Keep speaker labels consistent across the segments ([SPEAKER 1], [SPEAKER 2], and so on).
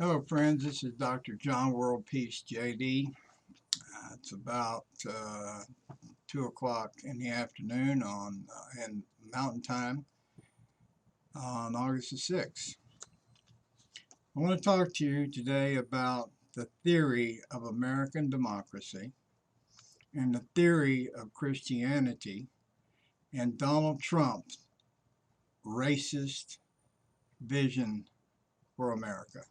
[SPEAKER 1] Hello friends, this is Dr. John WorldPeace JD. It's about 2 o'clock in the afternoon in Mountain Time on August the 6th. I want to talk to you today about the theory of American democracy and the theory of Christianity and Donald Trump's racist vision for America.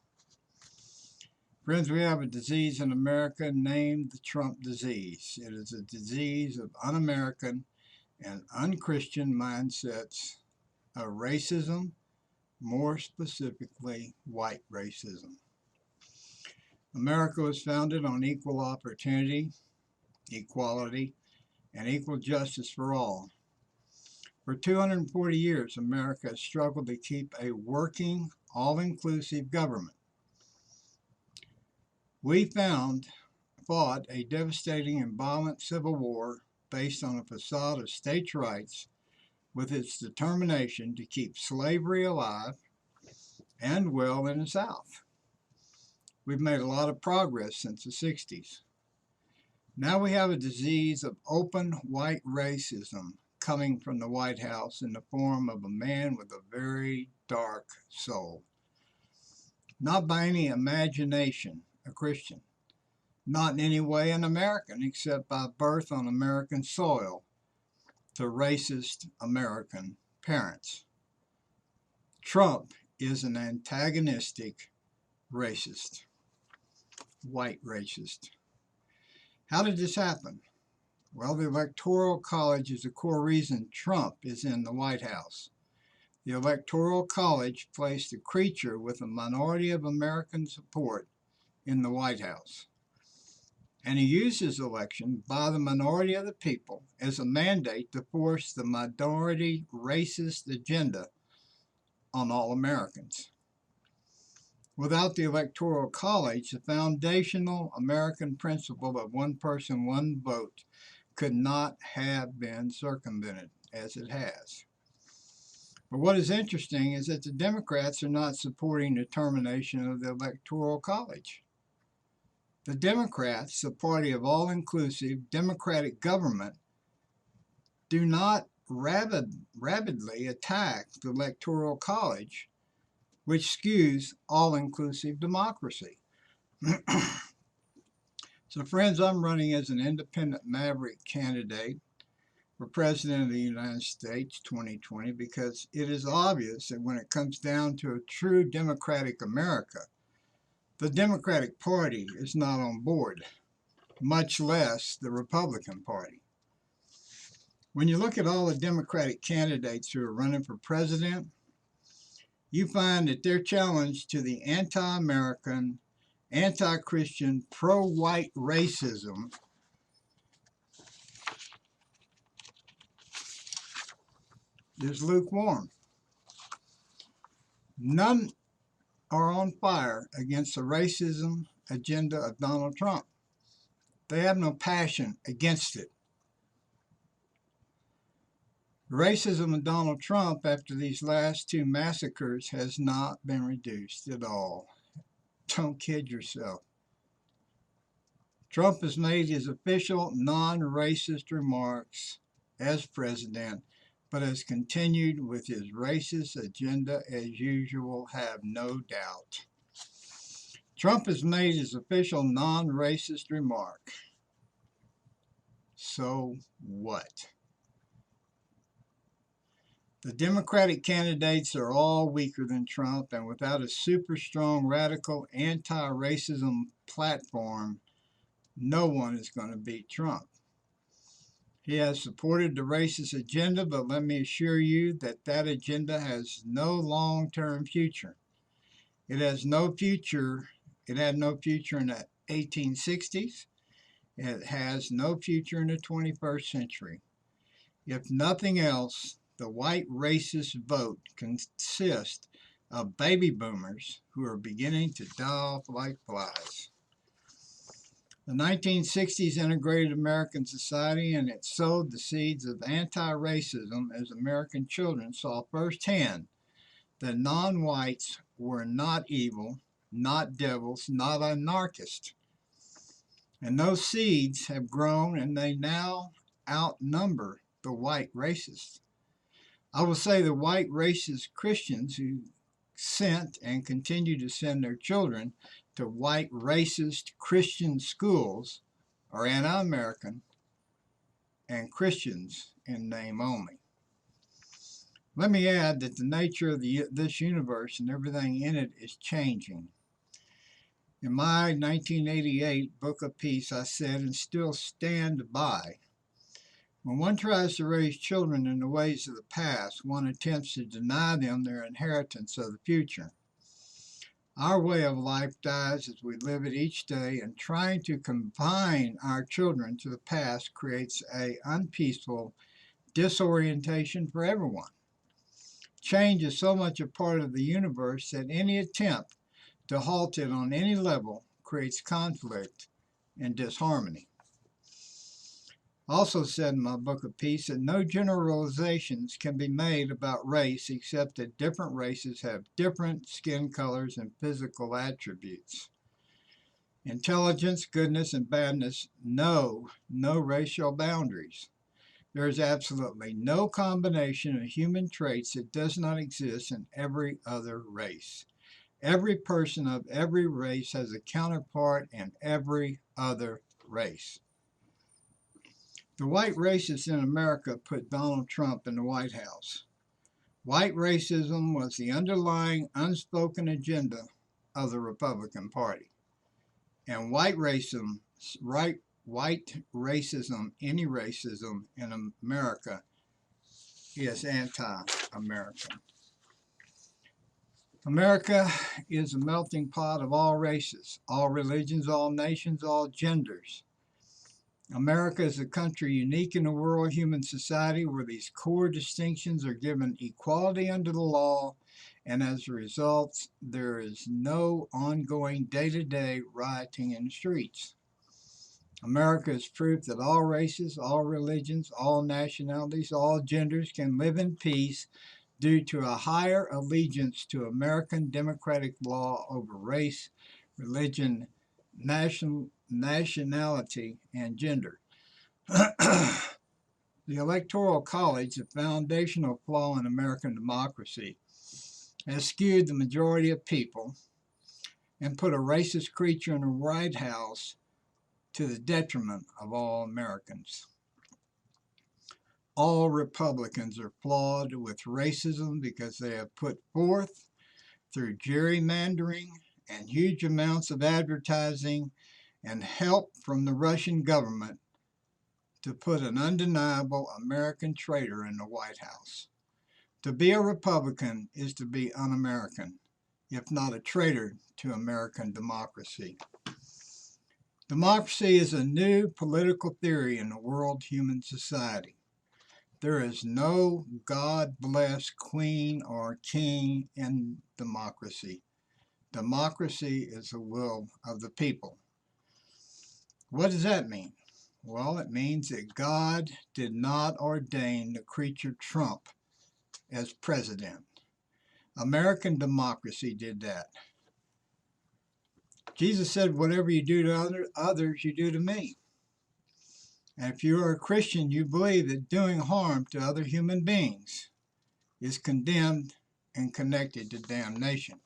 [SPEAKER 1] Friends, we have a disease in America named the Trump disease. It is a disease of un-American and un-Christian mindsets of racism, more specifically white racism. America was founded on equal opportunity, equality, and equal justice for all. For 240 years, America has struggled to keep a working, all-inclusive government. We fought a devastating and violent civil war based on a facade of states' rights with its determination to keep slavery alive and well in the South. We've made a lot of progress since the 60s. Now we have a disease of open white racism coming from the White House in the form of a man with a very dark soul. Not by any imagination a Christian, not in any way an American except by birth on American soil to racist American parents. Trump is an antagonistic racist, white racist. How did this happen? Well, the Electoral College is the core reason Trump is in the White House. The Electoral College placed a creature with a minority of American support in the White House. And he used his election by the minority of the people as a mandate to force the minority racist agenda on all Americans. Without the Electoral College, the foundational American principle of one person, one vote could not have been circumvented as it has. But what is interesting is that the Democrats are not supporting the termination of the Electoral College. The Democrats, the party of all-inclusive democratic government, do not rabidly attack the Electoral College, which skews all-inclusive democracy. So friends, I'm running as an independent maverick candidate for President of the United States 2020 because it is obvious that when it comes down to a true democratic America, the Democratic Party is not on board, much less the Republican Party. When you look at all the Democratic candidates who are running for president, you find that their challenge to the anti-American, anti-Christian, pro-white racism is lukewarm. None are on fire against the racism agenda of Donald Trump. They have no passion against it. The racism of Donald Trump after these last two massacres has not been reduced at all. Don't kid yourself. Trump has made his official non-racist remarks as president, but has continued with his racist agenda as usual, have no doubt. Trump has made his official non-racist remark. So what? The Democratic candidates are all weaker than Trump, and without a super strong, radical, anti-racism platform, no one is going to beat Trump. He has supported the racist agenda, but let me assure you that that agenda has no long-term future. It has no future. It had no future in the 1860s. It has no future in the 21st century. If nothing else, the white racist vote consists of baby boomers who are beginning to die off like flies. The 1960s integrated American society, and it sowed the seeds of anti-racism as American children saw firsthand that non-whites were not evil not devils, not anarchists. And those seeds have grown and they now outnumber the white racists. I will say the white racist Christians who sent and continue to send their children to white racist Christian schools are anti-American and Christians in name only. Let me add that the nature of this universe and everything in it is changing. In my 1988 Book of Peace, I said, and still stand by, when one tries to raise children in the ways of the past, one attempts to deny them their inheritance of the future. Our way of life dies as we live it each day, and trying to confine our children to the past creates an unpeaceful disorientation for everyone. Change is so much a part of the universe that any attempt to halt it on any level creates conflict and disharmony. I also said in my Book of Peace that no generalizations can be made about race except that different races have different skin colors and physical attributes. Intelligence, goodness, and badness know no racial boundaries. There is absolutely no combination of human traits that does not exist in every other race. Every person of every race has a counterpart in every other race. The white racists in America put Donald Trump in the White House. White racism was the underlying unspoken agenda of the Republican Party. And white racism, any racism in America is anti-American. America is a melting pot of all races, all religions, all nations, all genders. America is a country unique in the world human society where these core distinctions are given equality under the law, and as a result, there is no ongoing day-to-day rioting in the streets. America is proof that all races, all religions, all nationalities, all genders can live in peace due to a higher allegiance to American democratic law over race, religion, nationality, and gender. The Electoral College, a foundational flaw in American democracy, has skewed the majority of people and put a racist creature in the White House to the detriment of all Americans. All Republicans are flawed with racism because they have put forth, through gerrymandering and huge amounts of advertising and help from the Russian government, to put an undeniable American traitor in the White House. To be a Republican is to be un-American, if not a traitor to American democracy. Democracy is a new political theory in the world human society. There is no God-blessed queen or king in democracy. Democracy is the will of the people. What does that mean? Well, it means that God did not ordain the creature Trump as president. American democracy did that. Jesus said, whatever you do to others, you do to me. And if you are a Christian, you believe that doing harm to other human beings is condemned and connected to damnation.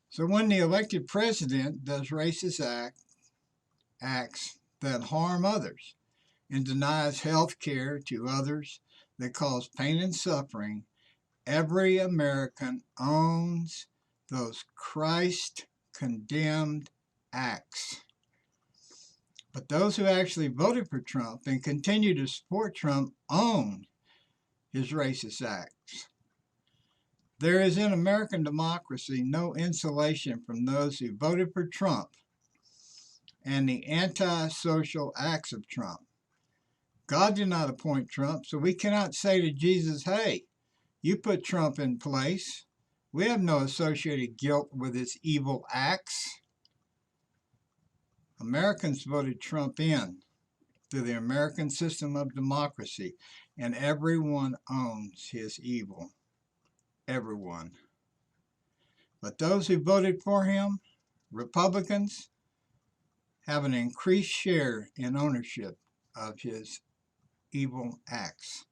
[SPEAKER 1] So when the elected president does racist acts that harm others and denies health care to others that cause pain and suffering, every American owns those Christ-condemned acts. But those who actually voted for Trump and continue to support Trump own his racist acts. There is in American democracy no insulation from those who voted for Trump and the anti-social acts of Trump. God did not appoint Trump, so we cannot say to Jesus, hey, you put Trump in place. We have no associated guilt with his evil acts. Americans voted Trump in through the American system of democracy, and everyone owns his evil. Everyone. But those who voted for him, Republicans, have an increased share in ownership of his evil acts.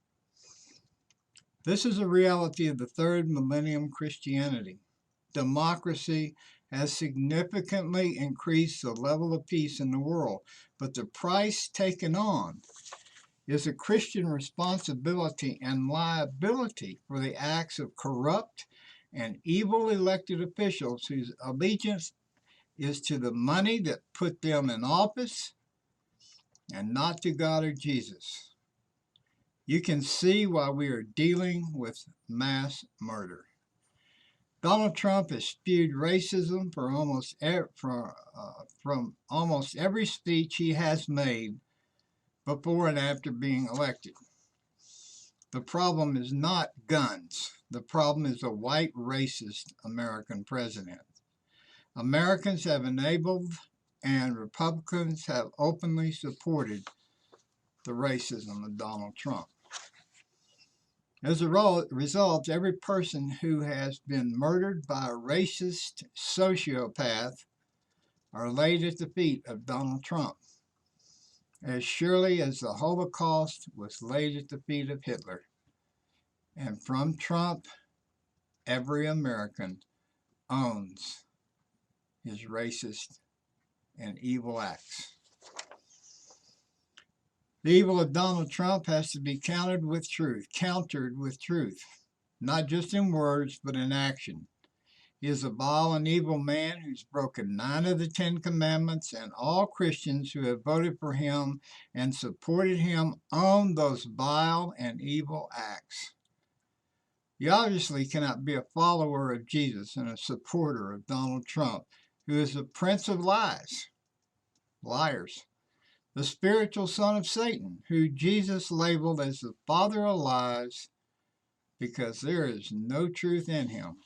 [SPEAKER 1] This is a reality of the third millennium Christianity. Democracy has significantly increased the level of peace in the world, but the price taken on is a Christian responsibility and liability for the acts of corrupt and evil elected officials whose allegiance is to the money that put them in office and not to God or Jesus. You can see why we are dealing with mass murder. Donald Trump has spewed racism from almost every speech he has made before and after being elected. The problem is not guns. The problem is a white racist American president. Americans have enabled and Republicans have openly supported the racism of Donald Trump. As a result, every person who has been murdered by a racist sociopath are laid at the feet of Donald Trump, as surely as the Holocaust was laid at the feet of Hitler. And from Trump, every American owns his racist and evil acts. The evil of Donald Trump has to be countered with truth, not just in words, but in action. He is a vile and evil man who's broken 9 of the 10 commandments, and all Christians who have voted for him and supported him own those vile and evil acts. You obviously cannot be a follower of Jesus and a supporter of Donald Trump, who is the prince of liars, the spiritual son of Satan, who Jesus labeled as the father of lies because there is no truth in him.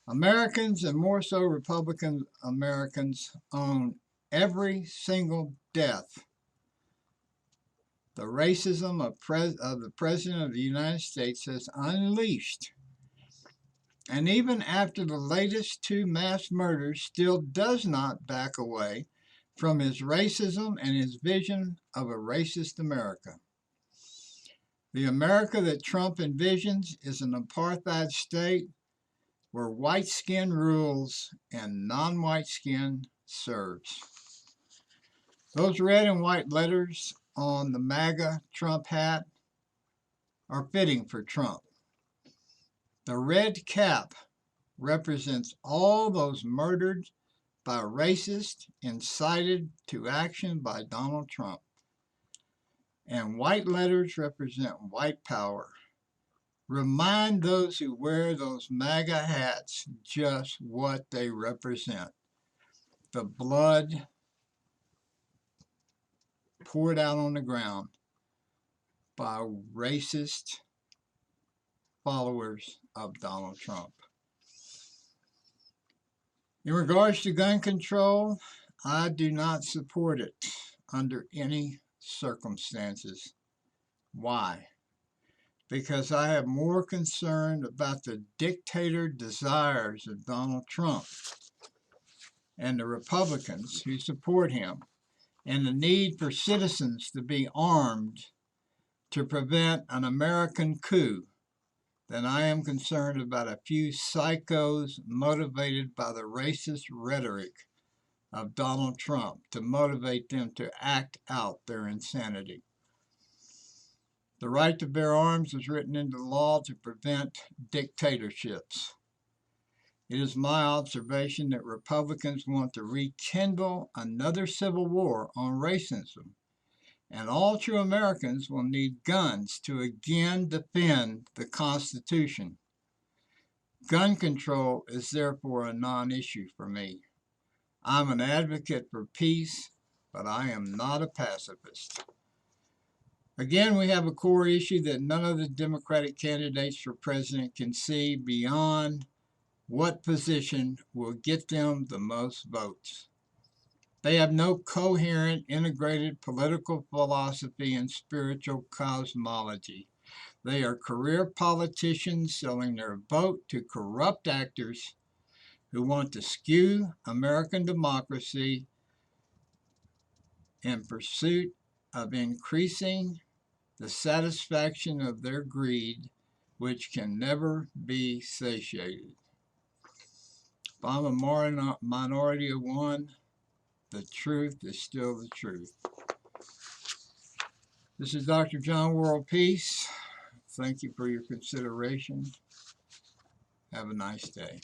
[SPEAKER 1] Americans, and more so Republican Americans, own every single death. The racism of the President of the United States has unleashed, and even after the latest 2 mass murders, still does not back away from his racism and his vision of a racist America. The America that Trump envisions is an apartheid state where white skin rules and non-white skin serves. Those red and white letters on the MAGA Trump hat are fitting for Trump. The red cap represents all those murdered by racist, incited to action by Donald Trump. And white letters represent white power. Remind those who wear those MAGA hats just what they represent. The blood poured out on the ground by racist followers of Donald Trump. In regards to gun control, I do not support it under any circumstances. Why? Because I have more concern about the dictator desires of Donald Trump and the Republicans who support him, and the need for citizens to be armed to prevent an American coup, than I am concerned about a few psychos motivated by the racist rhetoric of Donald Trump to motivate them to act out their insanity. The right to bear arms is written into law to prevent dictatorships. It is my observation that Republicans want to rekindle another civil war on racism, and all true Americans will need guns to again defend the Constitution. Gun control is therefore a non-issue for me. I'm an advocate for peace, but I am not a pacifist. Again, we have a core issue that none of the Democratic candidates for president can see beyond what position will get them the most votes. They have no coherent, integrated political philosophy and spiritual cosmology. They are career politicians selling their vote to corrupt actors who want to skew American democracy in pursuit of increasing the satisfaction of their greed, which can never be satiated. If I'm a minority of one, the truth is still the truth. This is Dr. John WorldPeace. Thank you for your consideration. Have a nice day.